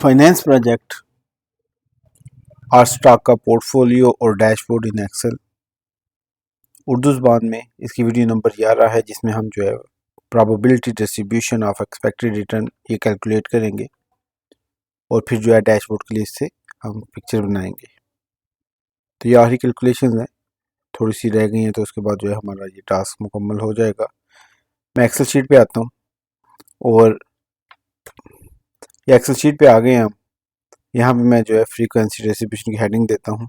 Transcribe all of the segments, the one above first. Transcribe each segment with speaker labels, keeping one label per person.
Speaker 1: Finance project are stock का portfolio और dashboard इन Excel. Urdu ज़बान में इसकी वीडियो नंबर 11 है, जिसमें हम जो है probability distribution of expected return ये कैलकुलेट करेंगे और फिर जो है डैशबोर्ड के लिए इससे हम पिक्चर बनाएंगे। तो ये आखिरी कैलकुलेशन है, थोड़ी सी रह गई हैं, तो उसके बाद जो है हमारा ये टास्क मुकम्मल हो जाएगा। मैं एक्सेल शीट पे आता हूँ और ये एक्सेल शीट पे आ गए हैं हम। यहाँ पे मैं जो है फ्रीक्वेंसी डिस्ट्रीब्यूशन की हेडिंग देता हूँ।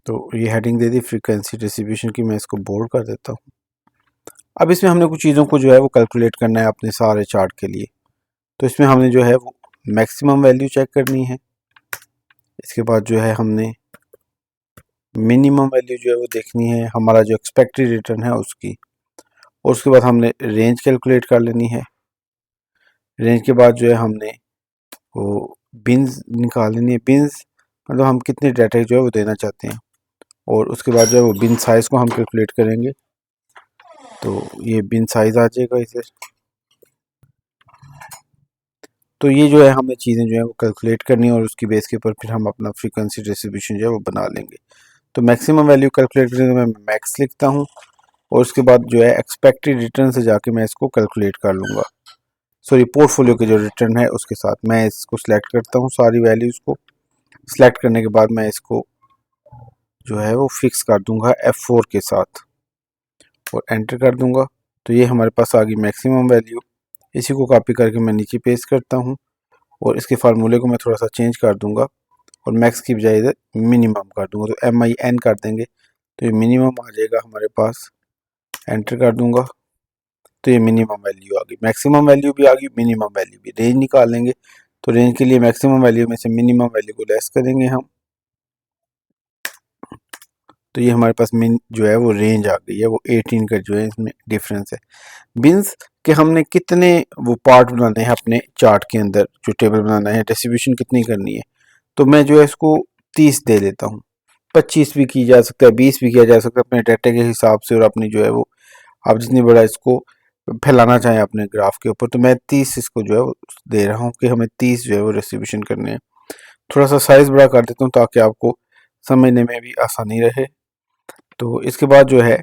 Speaker 1: तो ये heading they the frequency distribution की, मैं इसको बोल्ड कर देता हूँ। अब इसमें हमने कुछ चीज़ों को जो है वो कैलकुलेट करना है अपने सारे चार्ट के लिए। तो इसमें हमने जो है वो मैक्सिमम वैल्यू चेक करनी है। इसके बाद जो है हमने मिनिमम वैल्यू जो है वो देखनी है, हमारा जो एक्सपेक्टेड रिटर्न है उसकी। और उसके बाद हमने रेंज कैलकुलेट कर लेनी है। रेंज के बाद जो है हमने वो बिन्स निकाल लेनी है। बिन्स मतलब हम कितने डाटा जो है वो देना चाहते हैं। और उसके बाद जो है वो बिन साइज़ को हम कैलकुलेट करेंगे। तो ये बिन साइज़ आ जाएगा इसे। तो ये जो है हमें चीज़ें जो है वो कैलकुलेट करनी है और उसकी बेस के ऊपर फिर हम अपना फ्रीक्वेंसी डिस्ट्रीब्यूशन जो है वो बना लेंगे। तो मैक्सिमम वैल्यू कैलकुलेट करने के मैं मैक्स लिखता हूँ और उसके बाद जो है एक्सपेक्टेड रिटर्न से जाके मैं इसको कैलकुलेट कर लूँगा। सॉरी, पोर्टफोलियो के जो रिटर्न है उसके साथ मैं इसको सिलेक्ट करता हूँ। सारी वैल्यूज़ को सिलेक्ट करने के बाद मैं इसको जो है वो फिक्स कर दूंगा F4 के साथ और एंटर कर दूंगा। तो ये हमारे पास आ गई मैक्सिमम वैल्यू। इसी को कॉपी करके मैं नीचे पेस्ट करता हूँ और इसके फार्मूले को मैं थोड़ा सा चेंज कर दूंगा और मैक्स की बजाय इधर मिनिमम कर दूंगा। तो MIN कर देंगे तो ये मिनिमम आ जाएगा हमारे पास। एंटर कर दूंगा तो ये मिनिमम वैल्यू आ गई, मैक्सिमम वैल्यू भी आ गई, मिनिमम वैल्यू भी। रेंज निकाल लेंगे तो रेंज के लिए मैक्सिमम वैल्यू में से मिनिमम वैल्यू को लेस करेंगे हम। तो ये हमारे पास मिन जो है वो रेंज आ गई है, वो 18 का जो है इसमें डिफरेंस है। बिन्स के हमने कितने वो पार्ट बनाने हैं अपने चार्ट के अंदर, जो टेबल बनाना है, डिस्ट्रीब्यूशन कितनी करनी है। तो मैं जो है इसको 30 दे देता हूँ। 25 भी की जा सकता है, 20 भी किया जा सकता है अपने डाटा के हिसाब से। और अपनी जो है वो आप जितनी बड़ा इसको फैलाना चाहें अपने ग्राफ के ऊपर, तो मैं 30 इसको जो है वो दे रहा हूँ कि हमें 30 जो है वो डिस्ट्रीब्यूशन करने हैं। थोड़ा सा साइज बड़ा कर देता हूँ ताकि आपको समझने में भी आसानी रहे। तो इसके बाद जो है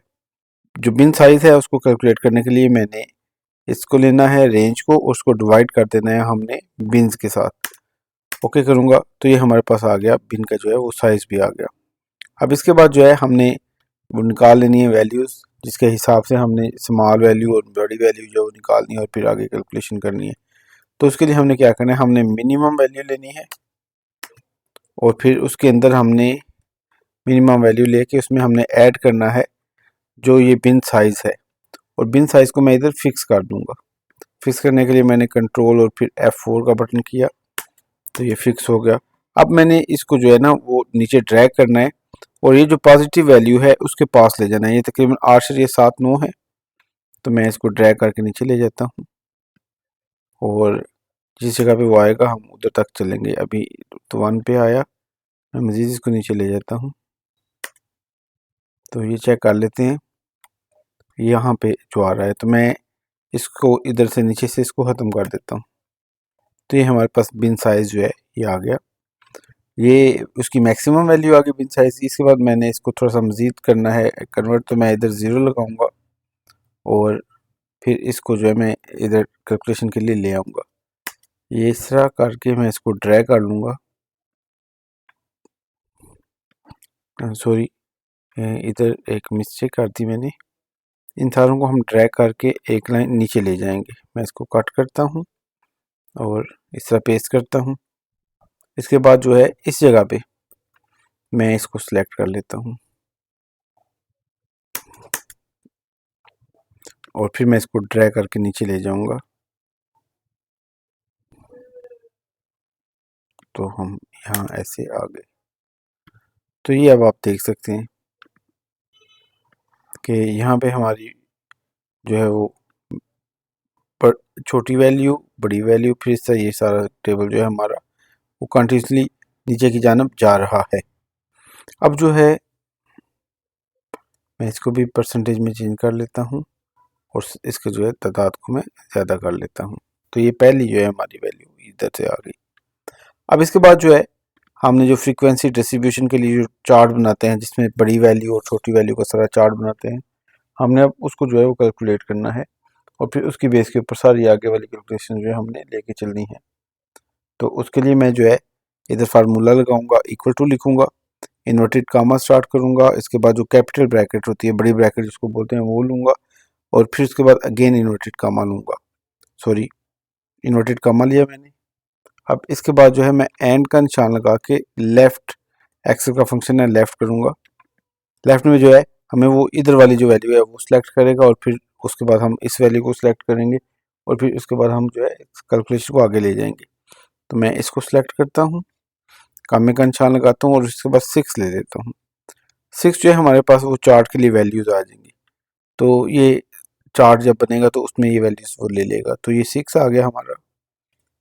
Speaker 1: जो बिन साइज है उसको कैलकुलेट करने के लिए मैंने इसको लेना है रेंज को, उसको डिवाइड कर देना है हमने बिन्स के साथ। ओके करूँगा तो ये हमारे पास आ गया, बिन का जो है वो साइज भी आ गया। अब इसके बाद जो है हमने वो निकाल लेनी है वैल्यूज़, जिसके हिसाब से हमने स्मॉल वैल्यू और बड़ी वैल्यू जो है वो निकालनी है और फिर आगे कैलकुलेशन करनी है। तो उसके लिए हमने क्या करना है, हमने मिनिमम वैल्यू लेनी है और फिर उसके अंदर हमने मिनिमम वैल्यू लेके उसमें हमने ऐड करना है जो ये बिन साइज़ है। और बिन साइज़ को मैं इधर फिक्स कर दूंगा। फिक्स करने के लिए मैंने कंट्रोल और फिर F4 का बटन किया तो ये फिक्स हो गया। अब मैंने इसको जो है ना वो नीचे ड्रैग करना है और ये जो पॉजिटिव वैल्यू है उसके पास ले जाना है। ये तकरीबन 8.79 है, तो मैं इसको ड्रैग करके नीचे ले जाता हूँ और जिस जगह पे वो आएगा हम उधर तक चलेंगे। अभी तो 1 पे आया, मैं मज़ीद इसको नीचे ले जाता हूँ। तो ये चेक कर लेते हैं यहाँ पे जो आ रहा है, तो मैं इसको इधर से नीचे से इसको ख़त्म कर देता हूँ। तो ये हमारे पास बिन साइज़ जो है ये आ गया, ये उसकी मैक्सिमम वैल्यू आ गई बिन साइज़ की। इसके बाद मैंने इसको थोड़ा सा मज़ीद करना है कन्वर्ट, तो मैं इधर 0 लगाऊंगा और फिर इसको जो है मैं इधर कैलकुलेशन के लिए ले आऊँगा। ये इस तरह करके मैं इसको ड्रैग कर लूँगा। सॉरी, इधर एक मिस्टेक कर दी मैंने। इन सारों को हम ड्रैग करके एक लाइन नीचे ले जाएंगे। मैं इसको कट करता हूँ और इस तरह पेस्ट करता हूँ। इसके बाद जो है इस जगह पे मैं इसको सिलेक्ट कर लेता हूँ और फिर मैं इसको ड्रैग करके नीचे ले जाऊँगा। तो हम यहाँ ऐसे आ गए। तो ये अब आप देख सकते हैं कि यहाँ पे हमारी जो है वो छोटी वैल्यू, बड़ी वैल्यू, फिर इस तरह ये सारा टेबल जो है हमारा वो कंटिन्यूसली नीचे की जानब जा रहा है। अब जो है मैं इसको भी परसेंटेज में चेंज कर लेता हूँ और इसके जो है तादाद को मैं ज़्यादा कर लेता हूँ। तो ये पहली जो है हमारी वैल्यू इधर से आ गई। अब इसके बाद जो है हमने जो फ्रीक्वेंसी डिस्ट्रीब्यूशन के लिए जो चार्ट बनाते हैं जिसमें बड़ी वैल्यू और छोटी वैल्यू का सारा चार्ट बनाते हैं, हमने अब उसको जो है वो कैलकुलेट करना है और फिर उसकी बेस के ऊपर सारी आगे वाली कैलकुलेशन जो है हमने लेके चलनी है। तो उसके लिए मैं जो है इधर फार्मूला लगाऊंगा, इक्वल टू लिखूंगा, इन्वर्टेड कामा स्टार्ट करूंगा, इसके बाद जो कैपिटल ब्रैकेट होती है, बड़ी ब्रैकेट जिसको बोलते हैं, वो लूंगा और फिर उसके बाद अगेन इन्वर्टेड कामा लूंगा, सॉरी इन्वर्टेड कामा लिया मैंने। अब इसके बाद जो है मैं एंड का निशान लगा के लेफ्ट, एक्सेल का फंक्शन है, लेफ्ट करूंगा। लेफ्ट में जो है हमें वो इधर वाली जो वैल्यू है वो सिलेक्ट करेगा और फिर उसके बाद हम इस वैल्यू को सिलेक्ट करेंगे और फिर उसके बाद हम जो है कैलकुलेशन को आगे ले जाएंगे। तो मैं इसको सिलेक्ट करता हूँ, कामे का निशान लगाता हूँ और इसके बाद 6 ले लेता हूँ। 6 जो है हमारे पास वो चार्ट के लिए वैल्यूज आ जाएंगी। तो ये चार्ट जब बनेगा तो उसमें ये वैल्यूज वो ले लेगा। तो ये 6 आ गया हमारा,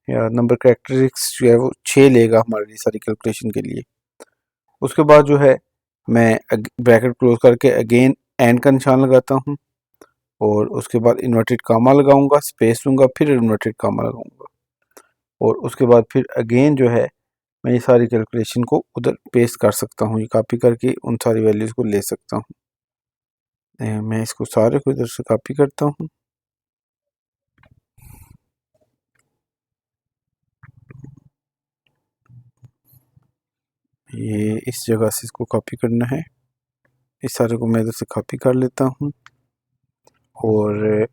Speaker 1: या नंबर कैरेक्टरिस्टिक्स जो है वो 6 लेगा हमारे लिए सारी कैलकुलेशन के लिए। उसके बाद जो है मैं ब्रैकेट क्लोज करके अगेन एंड का निशान लगाता हूँ और उसके बाद इन्वर्टेड कामा लगाऊंगा, स्पेस दूंगा, फिर इन्वर्टेड कामा लगाऊंगा और उसके बाद फिर अगेन जो है मैं ये सारी कैलकुलेशन को उधर पेस्ट कर सकता हूँ, ये कॉपी करके उन सारी वैल्यूज़ को ले सकता हूँ। मैं इसको सारे को इधर से कॉपी करता हूँ, ये इस जगह से इसको कॉपी करना है, इस सारे को मैं इधर से कॉपी कर लेता हूँ और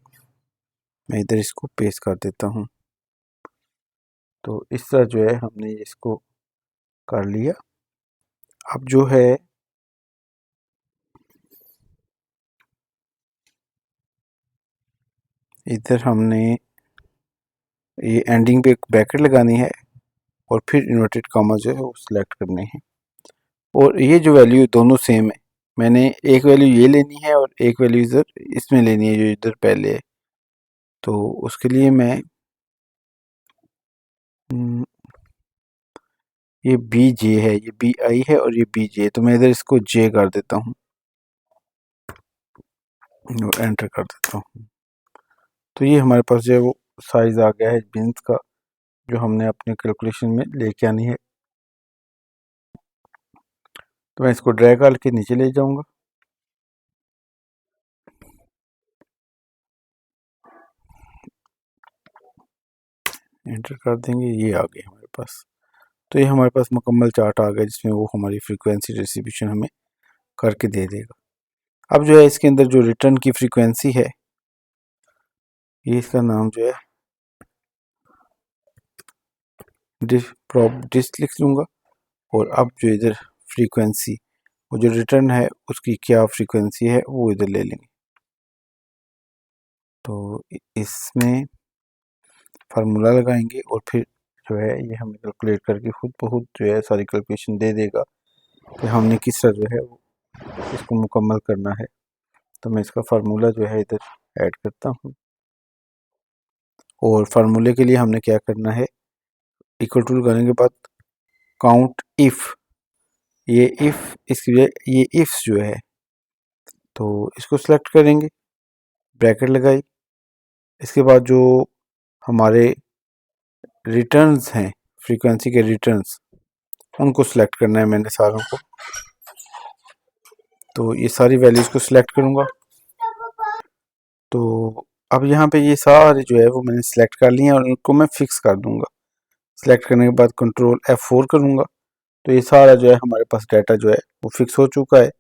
Speaker 1: मैं इधर इसको पेस्ट कर देता हूँ। तो इस तरह जो है हमने इसको कर लिया। अब जो है इधर हमने ये एंडिंग पे एक ब्रैकेट लगानी है और फिर इन्वर्टेड कॉमा जो है वो सिलेक्ट करने हैं और ये जो वैल्यू दोनों सेम है, मैंने एक वैल्यू ये लेनी है और एक वैल्यू इधर इसमें लेनी है जो इधर पहले है। तो उसके लिए मैं ये बी जे है, ये बी आई है और ये बी जे, तो मैं इधर इसको जे कर देता हूँ और एंटर कर देता हूँ। तो ये हमारे पास जो है वो साइज आ गया है बिन्स का जो हमने अपने कैलकुलेशन में लेके आनी है। तो मैं इसको ड्रैग करके नीचे ले जाऊंगा, एंटर कर देंगे, ये आ गए हमारे पास। तो ये हमारे पास मुकम्मल चार्ट आ गया जिसमें वो हमारी फ्रीक्वेंसी डिस्ट्रीब्यूशन हमें करके दे देगा। अब जो है इसके अंदर जो रिटर्न की फ्रीक्वेंसी है, ये इसका नाम जो है डिस्ट लिख लूँगा और अब जो इधर फ्रीक्वेंसी, वो जो रिटर्न है उसकी क्या फ्रीक्वेंसी है वो इधर ले लेंगे। तो इसमें फार्मूला लगाएंगे और फिर जो है ये हमें कैलकुलेट करके खुद ब खुद जो है सारी कैलकुलेशन दे देगा कि हमने किस तरह जो है वो इसको मुकम्मल करना है। तो मैं इसका फार्मूला जो है इधर ऐड करता हूँ और फार्मूले के लिए हमने क्या करना है, इक्वल टू लगाने के बाद काउंट इफ़, ये इफ़ इसकी ये इफ़्स जो है तो इसको सिलेक्ट करेंगे, ब्रैकेट लगाई, इसके बाद जो हमारे रिटर्न्स हैं, फ्रीक्वेंसी के रिटर्न्स, उनको सिलेक्ट करना है मैंने सारों को। तो ये सारी वैल्यूज़ को सिलेक्ट करूँगा। तो अब यहाँ पे ये सारे जो है वो मैंने सिलेक्ट कर लिए हैं और उनको मैं फिक्स कर दूँगा। सिलेक्ट करने के बाद कंट्रोल F4 करूँगा। तो ये सारा जो है हमारे पास डाटा जो है वो फिक्स हो चुका है।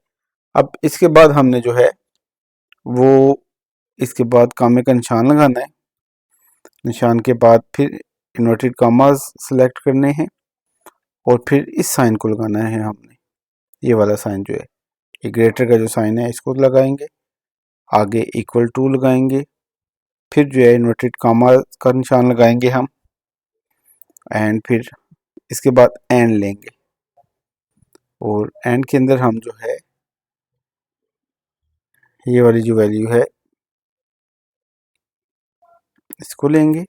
Speaker 1: अब इसके बाद हमने जो है वो इसके बाद कामे का निशान लगाना है, निशान के बाद फिर इन्वर्टेड कामाज सेलेक्ट करने हैं और फिर इस साइन को लगाना है हमने, ये वाला साइन जो है, ये ग्रेटर का जो साइन है इसको लगाएंगे, आगे इक्वल टू लगाएंगे, फिर जो है इन्वर्टेड कामा का निशान लगाएंगे हम एंड फिर इसके बाद एंड लेंगे और एंड के अंदर हम जो है ये वाली जो वैल्यू है इसको लेंगे,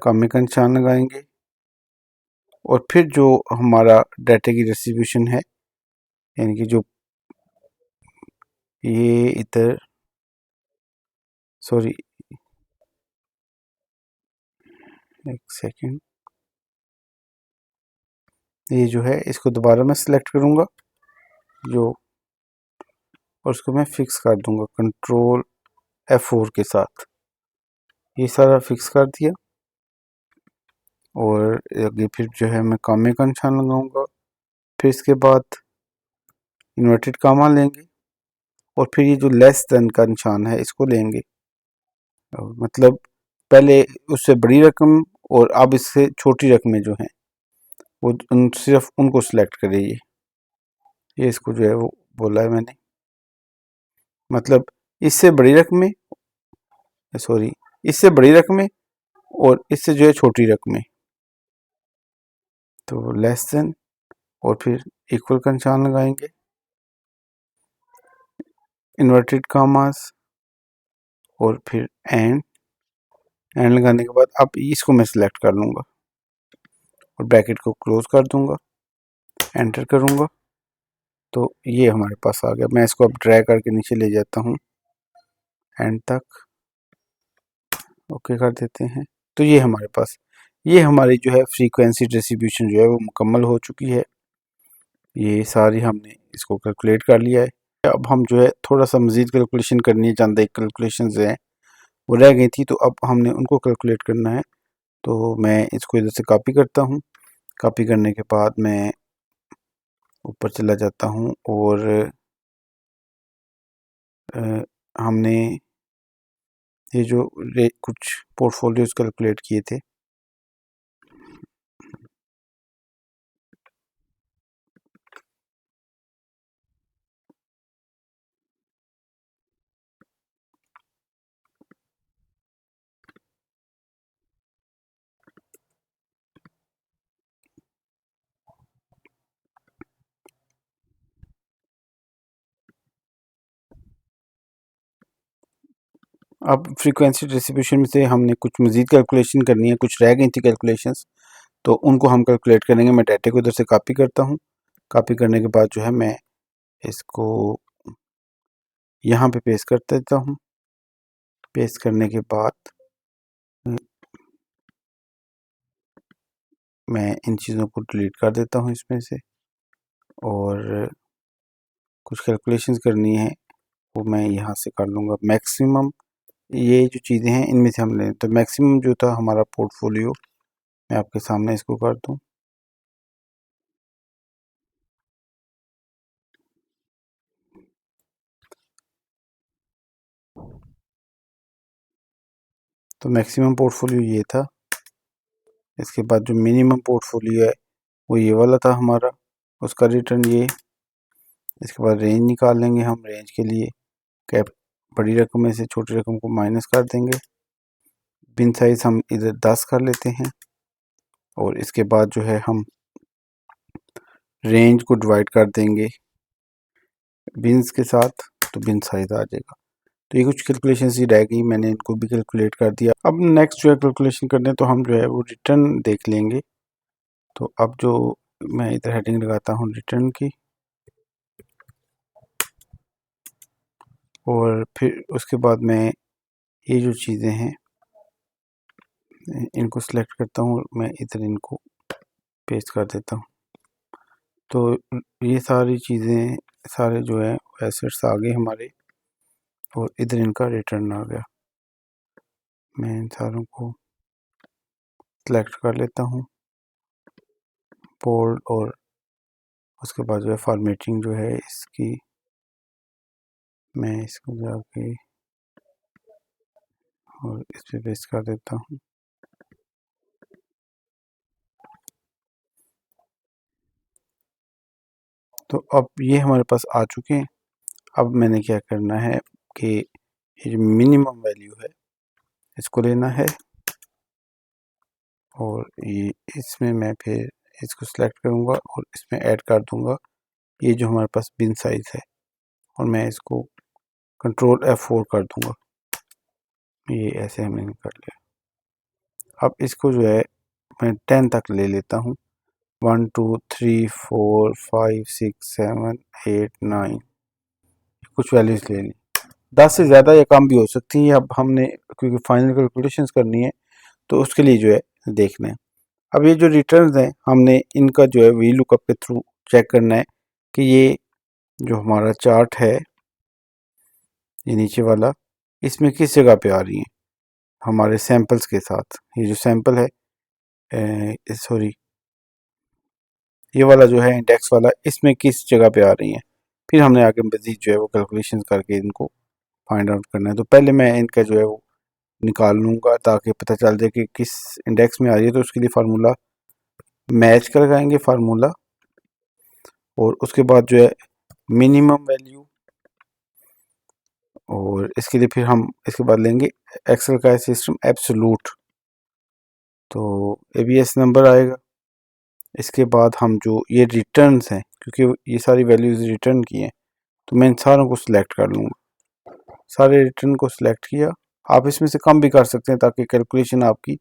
Speaker 1: कामे का निशान लगाएंगे और फिर जो हमारा डाटा की डिस्ट्रीब्यूशन है, यानी कि जो ये इधर, सॉरी एक सेकेंड, ये जो है इसको दोबारा मैं सिलेक्ट करूँगा जो, और उसको मैं फिक्स कर दूंगा कंट्रोल F4 के साथ। ये सारा फिक्स कर दिया और आगे फिर जो है मैं कामे का निशान लगाऊंगा, फिर इसके बाद इन्वर्टेड कामा लेंगे और फिर ये जो लेस देन का निशान है इसको लेंगे। मतलब पहले उससे बड़ी रकम और अब इससे छोटी रकमें जो हैं वो सिर्फ उनको सिलेक्ट करें। ये इसको जो है वो बोला है मैंने, मतलब इससे बड़ी रकमें, सॉरी इससे बड़ी रकमें और इससे जो है छोटी रकमें, तो लेस देन और फिर इक्वल का निशान लगाएंगे, इन्वर्टेड कामास और फिर एंड लगाने के बाद अब इसको मैं सिलेक्ट कर लूँगा और ब्रैकेट को क्लोज कर दूंगा, एंटर करूँगा तो ये हमारे पास आ गया। मैं इसको अब ड्रैग करके नीचे ले जाता हूँ एंड तक, ओके कर देते हैं। तो ये हमारे पास, ये हमारी जो है फ्रीक्वेंसी डिस्ट्रीब्यूशन जो है वो मुकम्मल हो चुकी है। ये सारी हमने इसको कैलकुलेट कर लिया है। अब हम जो है थोड़ा सा मज़ीद कैलकुलेशन करनी है, चंद एक कैलकुलेशन हैं वो रह गई थी, तो अब हमने उनको कैलकुलेट करना है। तो मैं इसको इधर से कॉपी करता हूँ, कॉपी करने के बाद मैं ऊपर चला जाता हूँ और हमने ये जो कुछ पोर्टफोलियोज कैलकुलेट किए थे, अब फ्रीक्वेंसी डिस्ट्रीब्यूशन में से हमने कुछ मज़ीद कैलकुलेशन करनी है, कुछ रह गई थी कैलकुलेशंस, तो उनको हम कैलकुलेट करेंगे। मैं डाटे को इधर से कॉपी करता हूँ, कॉपी करने के बाद जो है मैं इसको यहाँ पे पेस्ट कर देता हूँ। पेस्ट करने के बाद मैं इन चीज़ों को डिलीट कर देता हूँ इसमें से, और कुछ कैलकुलेशंस करनी है वो मैं यहाँ से कर लूँगा। मैक्सिमम ये जो चीज़ें हैं इनमें से हम लें, तो मैक्सिमम जो था हमारा पोर्टफोलियो, मैं आपके सामने इसको कर दूँ। तो मैक्सिमम पोर्टफोलियो ये था। इसके बाद जो मिनिमम पोर्टफोलियो है वो ये वाला था हमारा, उसका रिटर्न ये। इसके बाद रेंज निकाल लेंगे हम, रेंज के लिए कैप बड़ी रकम में से छोटी रकम को माइनस कर देंगे। बिन साइज हम इधर 10 कर लेते हैं और इसके बाद जो है हम रेंज को डिवाइड कर देंगे बिन्स के साथ, तो बिन साइज आ जाएगा। तो ये कुछ कैलकुलेशन ही रह गई, मैंने इनको भी कैलकुलेट कर दिया। अब नेक्स्ट जो है कैलकुलेशन करने, तो हम जो है वो रिटर्न देख लेंगे। तो अब जो मैं इधर हेडिंग लगाता हूँ रिटर्न की, और फिर उसके बाद मैं ये जो चीज़ें हैं इनको सिलेक्ट करता हूँ, मैं इधर इनको पेस्ट कर देता हूँ। तो ये सारी चीज़ें, सारे जो है एसेट्स आ गए हमारे और इधर इनका रिटर्न आ गया। मैं इन सारों को सिलेक्ट कर लेता हूँ बोल्ड, और उसके बाद जो है फॉर्मेटिंग जो है इसकी, मैं इसको जाके और इस पर पेस्ट कर देता हूँ। तो अब ये हमारे पास आ चुके हैं। अब मैंने क्या करना है कि ये जो मिनिमम वैल्यू है इसको लेना है, और ये इसमें मैं फिर इसको सिलेक्ट करूँगा और इसमें ऐड कर दूँगा ये जो हमारे पास बिन साइज़ है, और मैं इसको कंट्रोल F4 कर दूँगा। ये ऐसे हमने कर लिया। अब इसको जो है मैं 10 तक ले लेता हूँ, 1 2 3 4 5 6 7 8 9 कुछ वैल्यूज ले ली। 10 से ज़्यादा या कम भी हो सकती है। अब हमने क्योंकि फाइनल कैलकुलेशंस करनी है तो उसके लिए जो है देखना है। अब ये जो रिटर्न्स हैं हमने इनका जो है वी लुकअप के थ्रू चेक करना है कि ये जो हमारा चार्ट है ये नीचे वाला इसमें किस जगह पे आ रही है हमारे सैंपल्स के साथ। ये जो सैंपल है सॉरी ये वाला जो है इंडेक्स वाला इसमें किस जगह पे आ रही है। फिर हमने आगे मजीद जो है वो कैलकुलेशन करके इनको फाइंड आउट करना है। तो पहले मैं इनका जो है वो निकाल लूँगा ताकि पता चल जाए कि किस इंडेक्स में आ रही है। तो उसके लिए फार्मूला मैच कर लगाएंगे फार्मूला और उसके बाद जो है मिनिमम वैल्यू और इसके लिए फिर हम इसके बाद लेंगे एक्सेल का सिस्टम एब्सोलूट। तो एबीएस नंबर आएगा। इसके बाद हम जो ये रिटर्न्स हैं क्योंकि ये सारी वैल्यूज रिटर्न की हैं तो मैं इन सारों को सिलेक्ट कर लूँगा। सारे रिटर्न को सिलेक्ट किया। आप इसमें से कम भी कर सकते हैं ताकि कैलकुलेशन आपकी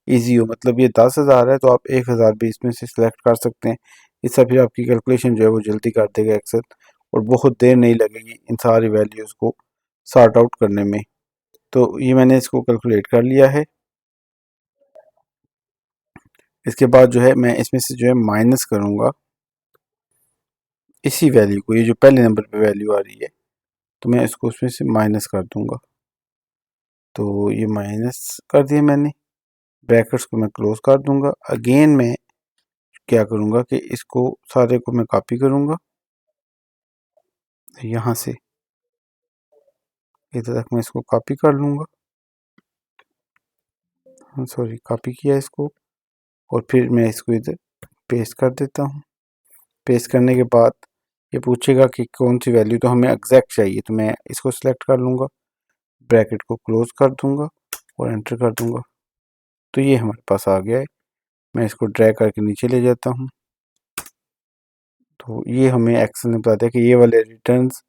Speaker 1: इजी हो। मतलब ये 10,000 है तो आप 1,000 भी इसमें से सिलेक्ट कर सकते हैं। इससे फिर आपकी कैलकुलेशन जो है वो जल्दी कर देगा एक्सेल और बहुत देर नहीं लगेगी इन सारी वैल्यूज़ को सॉर्ट आउट करने में। तो ये मैंने इसको कैलकुलेट कर लिया है। इसके बाद जो है मैं इसमें से जो है माइनस करूँगा इसी वैल्यू को। ये जो पहले नंबर पे वैल्यू आ रही है तो मैं इसको उसमें से माइनस कर दूँगा। तो ये माइनस कर दिया मैंने। ब्रैकेट्स को मैं क्लोज कर दूँगा। अगेन मैं क्या करूँगा कि इसको सारे को मैं कॉपी करूँगा यहाँ से इधर तक मैं इसको कॉपी कर लूँगा। सॉरी कॉपी किया इसको और फिर मैं इसको इधर पेस्ट कर देता हूँ। पेस्ट करने के बाद ये पूछेगा कि कौन सी वैल्यू तो हमें एग्जैक्ट चाहिए तो मैं इसको सिलेक्ट कर लूँगा। ब्रैकेट को क्लोज कर दूँगा और एंटर कर दूँगा। तो ये हमारे पास आ गया है। मैं इसको ड्रैग करके नीचे ले जाता हूँ। तो ये हमें एक्सेल ने बता दिया कि ये वाले रिटर्न्स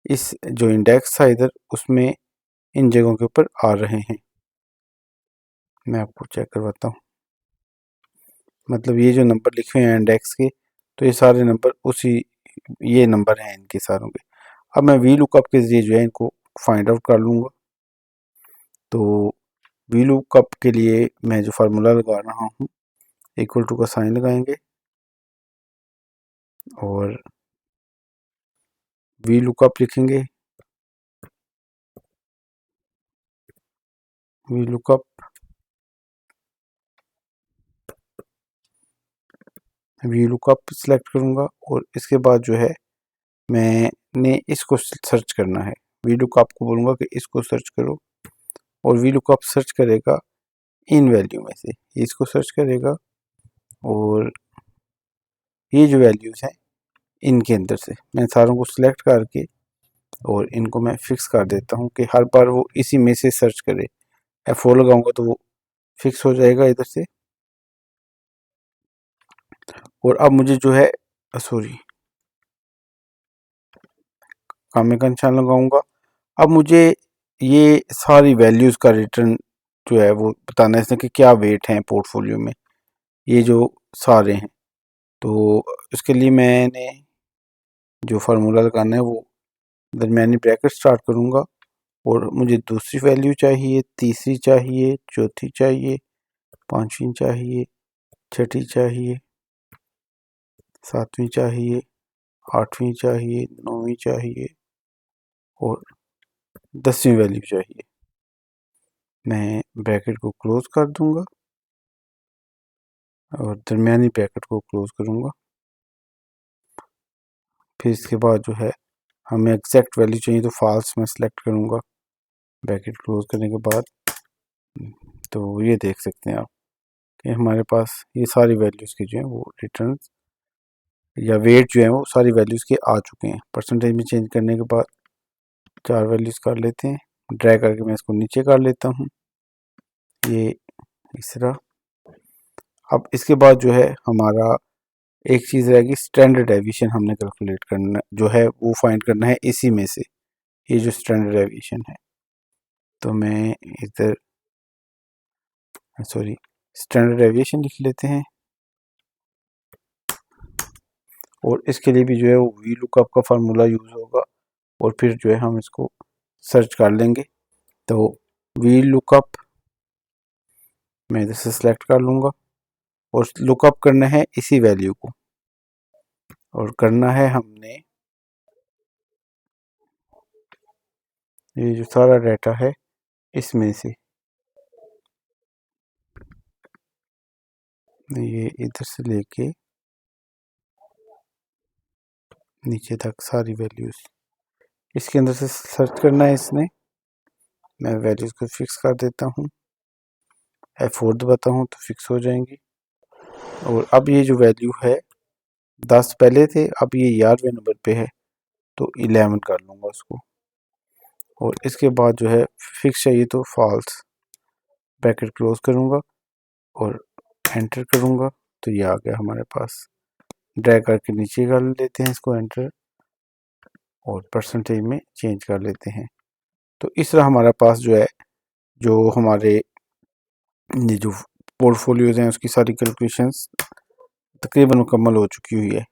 Speaker 1: इस जो इंडेक्स था इधर उसमें इन जगहों के ऊपर आ रहे हैं। मैं आपको चेक करवाता हूँ। मतलब ये जो नंबर लिखे हुए हैं इंडेक्स के तो ये सारे नंबर उसी ये नंबर हैं इनके सारों के। अब मैं वी लुकअप के जरिए जो है इनको फाइंड आउट कर लूँगा। तो वी लुकअप के लिए मैं जो फार्मूला लगा रहा हूँ इक्वल टू का साइन लगाएंगे और वी लुकअप लिखेंगे। वी लुकअप सेलेक्ट करूँगा और इसके बाद जो है मैंने इसको सर्च करना है। वी लुकअप को बोलूँगा कि इसको सर्च करो और वी लुकअप सर्च करेगा इन वैल्यू में से इसको सर्च करेगा और ये जो वैल्यूज़ हैं इनके अंदर से मैं सारों को सिलेक्ट करके और इनको मैं फिक्स कर देता हूँ कि हर बार वो इसी में से सर्च करे। F4 लगाऊंगा तो वो फिक्स हो जाएगा इधर से। और अब मुझे जो है सॉरी कामे का निशान लगाऊंगा। अब मुझे ये सारी वैल्यूज़ का रिटर्न जो है वो बताना है इसमें कि क्या वेट है पोर्टफोलियो में ये जो सारे हैं। तो इसके लिए मैंने जो फार्मूला लगाना है वो दरमियानी ब्रैकेट स्टार्ट करूँगा और मुझे दूसरी वैल्यू चाहिए, तीसरी चाहिए, चौथी चाहिए, पांचवी चाहिए, छठी चाहिए, सातवीं चाहिए, आठवीं चाहिए, नौवीं चाहिए और 10वीं वैल्यू चाहिए। मैं ब्रैकेट को क्लोज कर दूंगा और दरमियानी ब्रैकेट को क्लोज करूंगा। फिर इसके बाद जो है हमें एग्जैक्ट वैल्यू चाहिए तो फॉल्स में सेलेक्ट करूंगा ब्रैकेट क्लोज करने के बाद। तो ये देख सकते हैं आप कि हमारे पास ये सारी वैल्यूज़ के जो है वो रिटर्न या वेट जो है वो सारी वैल्यूज़ के आ चुके हैं। परसेंटेज में चेंज करने के बाद 4 वैल्यूज़ कर लेते हैं। ड्रैग करके मैं इसको नीचे कर लेता हूँ ये इस तरह। अब इसके बाद जो है हमारा एक चीज़ रहेगी स्टैंडर्ड डेविएशन हमने कैलकुलेट करना जो है वो फाइंड करना है इसी में से ये जो स्टैंडर्ड डेविएशन है। तो मैं इधर सॉरी स्टैंडर्ड डेविएशन लिख लेते हैं और इसके लिए भी जो है वो वी लुकअप का फार्मूला यूज़ होगा और फिर जो है हम इसको सर्च कर लेंगे। तो वी लुकअप मैं इधर से सिलेक्ट कर लूँगा और लुकअप करना है इसी वैल्यू को और करना है हमने ये जो सारा डाटा है इसमें से ये इधर से लेके नीचे तक सारी वैल्यूज़ इसके अंदर से सर्च करना है इसने। मैं वैल्यूज़ को फिक्स कर देता हूँ, F4 दबाता हूँ तो फिक्स हो जाएंगी। और अब ये जो वैल्यू है 10 पहले थे, अब ये 11वें नंबर पे है तो 11 कर लूँगा उसको। और इसके बाद जो है फिक्स चाहिए तो फॉल्स, ब्रैकेट क्लोज करूँगा और एंटर करूँगा तो ये आ गया हमारे पास। ड्रैग करके नीचे कर लेते हैं इसको एंटर और परसेंटेज में चेंज कर लेते हैं। तो इस तरह हमारे पास जो है जो हमारे ये जो पोर्टफोलियोज़ हैं उसकी सारी कैलकुलेशंस तकरीबन मुकम्मल हो चुकी हुई है।